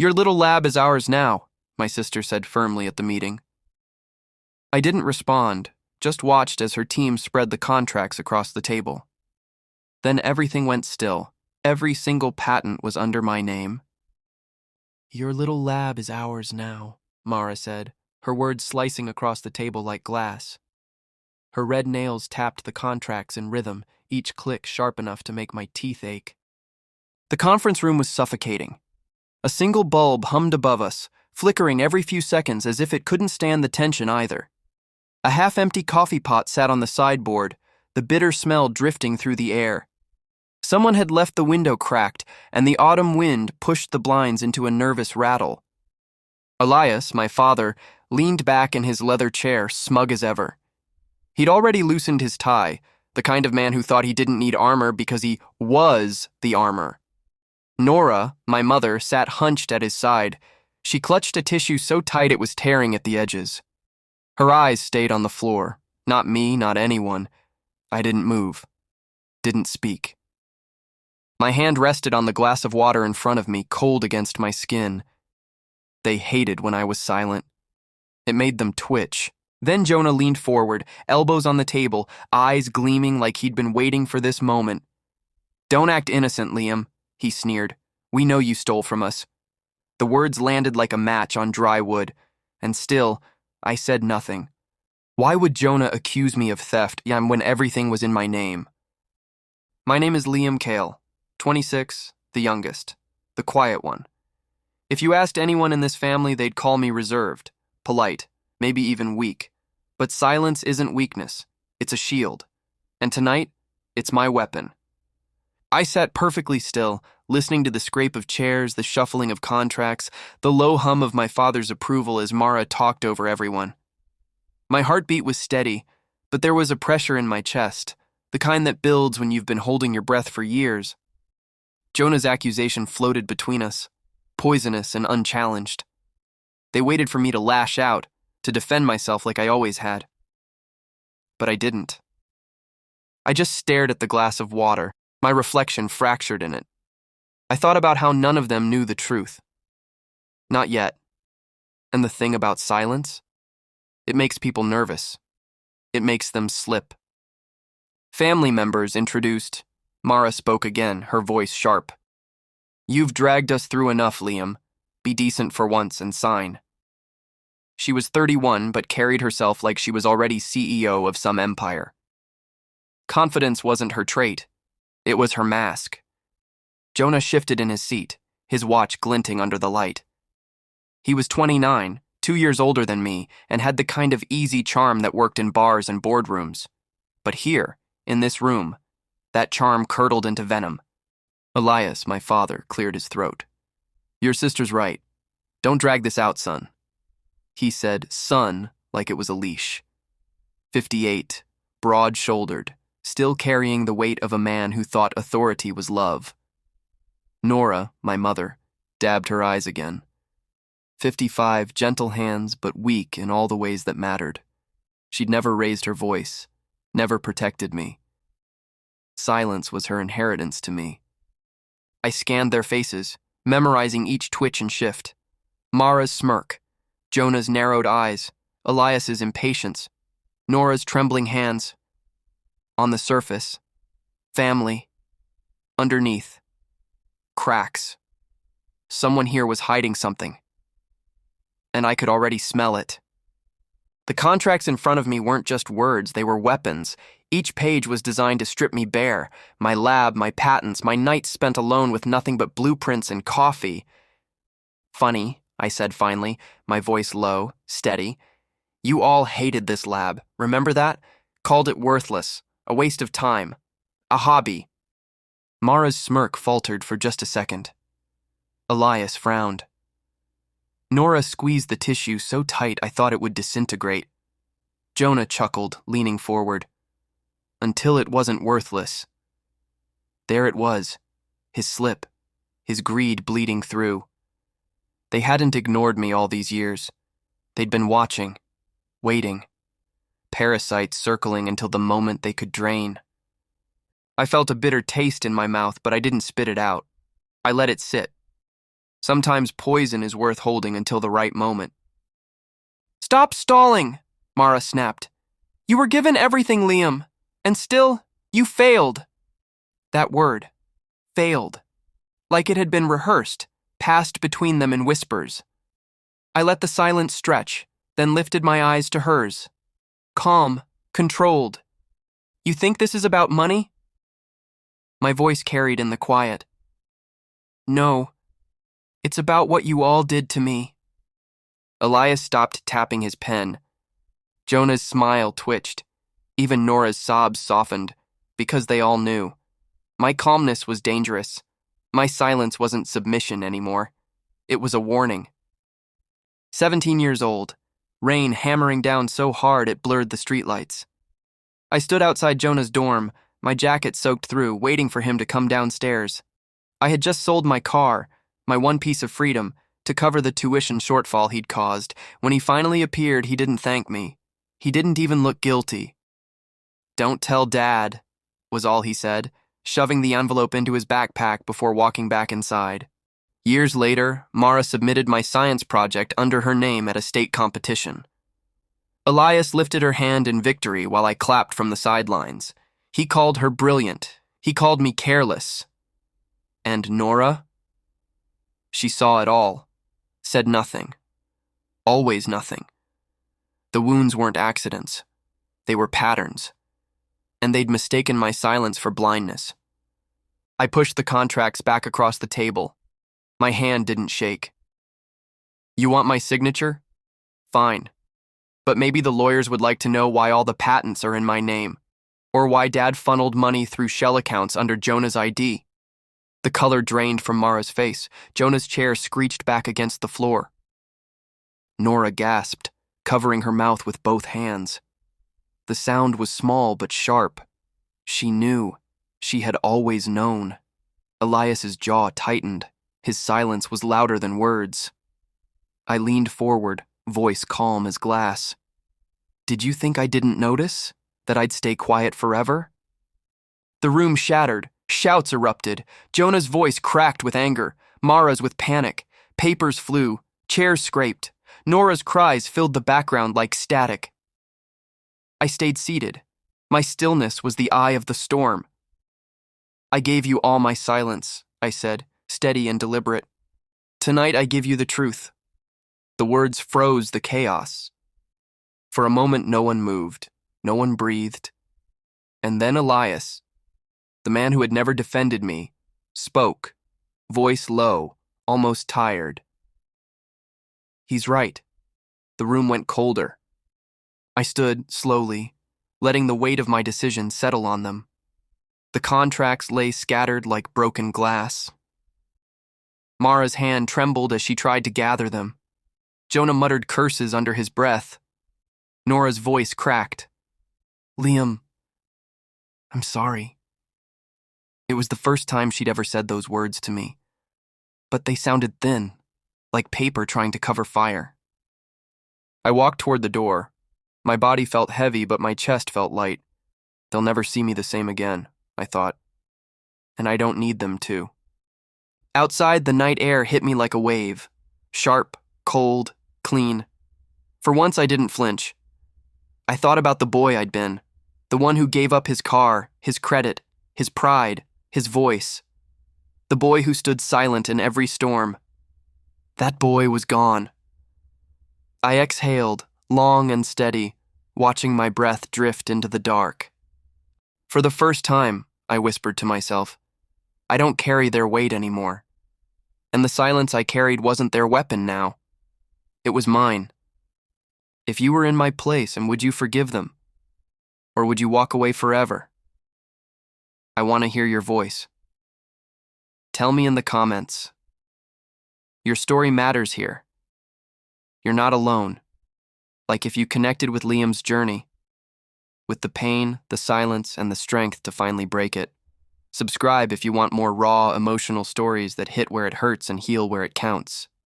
"Your little lab is ours now," my sister said firmly at the meeting. I didn't respond, just watched as her team spread the contracts across the table. Then everything went still. Every single patent was under my name. "Your little lab is ours now," Mara said, her words slicing across the table like glass. Her red nails tapped the contracts in rhythm, each click sharp enough to make my teeth ache. The conference room was suffocating. A single bulb hummed above us, flickering every few seconds as if it couldn't stand the tension either. A half-empty coffee pot sat on the sideboard, the bitter smell drifting through the air. Someone had left the window cracked, and the autumn wind pushed the blinds into a nervous rattle. Elias, my father, leaned back in his leather chair, smug as ever. He'd already loosened his tie, the kind of man who thought he didn't need armor because he was the armor. Nora, my mother, sat hunched at his side. She clutched a tissue so tight it was tearing at the edges. Her eyes stayed on the floor. Not me, not anyone. I didn't move. Didn't speak. My hand rested on the glass of water in front of me, cold against my skin. They hated when I was silent. It made them twitch. Then Jonah leaned forward, elbows on the table, eyes gleaming like he'd been waiting for this moment. "Don't act innocent, Liam," he sneered. "We know you stole from us." The words landed like a match on dry wood, and still, I said nothing. Why would Jonah accuse me of theft when everything was in my name? "My name is Liam Kale, 26, the youngest, the quiet one. If you asked anyone in this family, they'd call me reserved, polite, maybe even weak. But silence isn't weakness, it's a shield. And tonight, it's my weapon." I sat perfectly still, listening to the scrape of chairs, the shuffling of contracts, the low hum of my father's approval as Mara talked over everyone. My heartbeat was steady, but there was a pressure in my chest, the kind that builds when you've been holding your breath for years. Jonah's accusation floated between us, poisonous and unchallenged. They waited for me to lash out, to defend myself like I always had. But I didn't. I just stared at the glass of water, my reflection fractured in it. I thought about how none of them knew the truth. Not yet. And the thing about silence? It makes people nervous. It makes them slip. Family members introduced. Mara spoke again, her voice sharp. "You've dragged us through enough, Liam. Be decent for once and sign." She was 31, but carried herself like she was already CEO of some empire. Confidence wasn't her trait. It was her mask. Jonah shifted in his seat, his watch glinting under the light. He was 29, 2 years older than me, and had the kind of easy charm that worked in bars and boardrooms. But here, in this room, that charm curdled into venom. Elias, my father, cleared his throat. "Your sister's right. Don't drag this out, son." He said son like it was a leash. 58, broad-shouldered, still carrying the weight of a man who thought authority was love. Nora, my mother, dabbed her eyes again. 55, gentle hands, but weak in all the ways that mattered. She'd never raised her voice, never protected me. Silence was her inheritance to me. I scanned their faces, memorizing each twitch and shift. Mara's smirk, Jonah's narrowed eyes, Elias's impatience, Nora's trembling hands. On the surface, family. Underneath, cracks. Someone here was hiding something. And I could already smell it. The contracts in front of me weren't just words, they were weapons. Each page was designed to strip me bare. My lab, my patents, my nights spent alone with nothing but blueprints and coffee. "Funny," I said finally, my voice low, steady. "You all hated this lab, remember that? Called it worthless, a waste of time, a hobby." Mara's smirk faltered for just a second. Elias frowned. Nora squeezed the tissue so tight I thought it would disintegrate. Jonah chuckled, leaning forward. Until it wasn't worthless. There it was, his slip, his greed bleeding through. They hadn't ignored me all these years. They'd been watching, waiting, parasites circling until the moment they could drain. I felt a bitter taste in my mouth, but I didn't spit it out. I let it sit. Sometimes poison is worth holding until the right moment. Stop stalling, Mara snapped. You were given everything, Liam, and still, you failed. That word, failed, like it had been rehearsed, passed between them in whispers. I let the silence stretch, then lifted my eyes to hers. Calm, controlled. You think this is about money? My voice carried in the quiet. No, it's about what you all did to me. Elias stopped tapping his pen. Jonah's smile twitched. Even Nora's sobs softened, because they all knew. My calmness was dangerous. My silence wasn't submission anymore. It was a warning. 17 years old, rain hammering down so hard it blurred the streetlights. I stood outside Jonah's dorm, my jacket soaked through, waiting for him to come downstairs. I had just sold my car, my one piece of freedom, to cover the tuition shortfall he'd caused. When he finally appeared, he didn't thank me. He didn't even look guilty. Don't tell Dad, was all he said, shoving the envelope into his backpack before walking back inside. Years later, Mara submitted my science project under her name at a state competition. Elias lifted her hand in victory while I clapped from the sidelines. He called her brilliant. He called me careless. And Nora? She saw it all, said nothing. Always nothing. The wounds weren't accidents. They were patterns. And they'd mistaken my silence for blindness. I pushed the contracts back across the table. My hand didn't shake. You want my signature? Fine. But maybe the lawyers would like to know why all the patents are in my name, or why Dad funneled money through shell accounts under Jonah's ID. The color drained from Mara's face. Jonah's chair screeched back against the floor. Nora gasped, covering her mouth with both hands. The sound was small but sharp. She knew. She had always known. Elias's jaw tightened. His silence was louder than words. I leaned forward, voice calm as glass. Did you think I didn't notice? That I'd stay quiet forever? The room shattered. Shouts erupted. Jonah's voice cracked with anger. Mara's with panic. Papers flew. Chairs scraped. Nora's cries filled the background like static. I stayed seated. My stillness was the eye of the storm. I gave you all my silence, I said, steady and deliberate. Tonight I give you the truth. The words froze the chaos. For a moment no one moved. No one breathed. And then Elias, the man who had never defended me, spoke, voice low, almost tired. He's right. The room went colder. I stood, slowly, letting the weight of my decision settle on them. The contracts lay scattered like broken glass. Mara's hand trembled as she tried to gather them. Jonah muttered curses under his breath. Nora's voice cracked. Liam, I'm sorry. It was the first time she'd ever said those words to me. But they sounded thin, like paper trying to cover fire. I walked toward the door. My body felt heavy, but my chest felt light. They'll never see me the same again, I thought. And I don't need them to. Outside, the night air hit me like a wave. Sharp, cold, clean. For once, I didn't flinch. I thought about the boy I'd been. The one who gave up his car, his credit, his pride, his voice. The boy who stood silent in every storm. That boy was gone. I exhaled, long and steady, watching my breath drift into the dark. For the first time, I whispered to myself, I don't carry their weight anymore. And the silence I carried wasn't their weapon now. It was mine. If you were in my place, and would you forgive them? Or would you walk away forever? I want to hear your voice. Tell me in the comments. Your story matters here. You're not alone. Like if you connected with Liam's journey, with the pain, the silence, and the strength to finally break it. Subscribe if you want more raw, emotional stories that hit where it hurts and heal where it counts.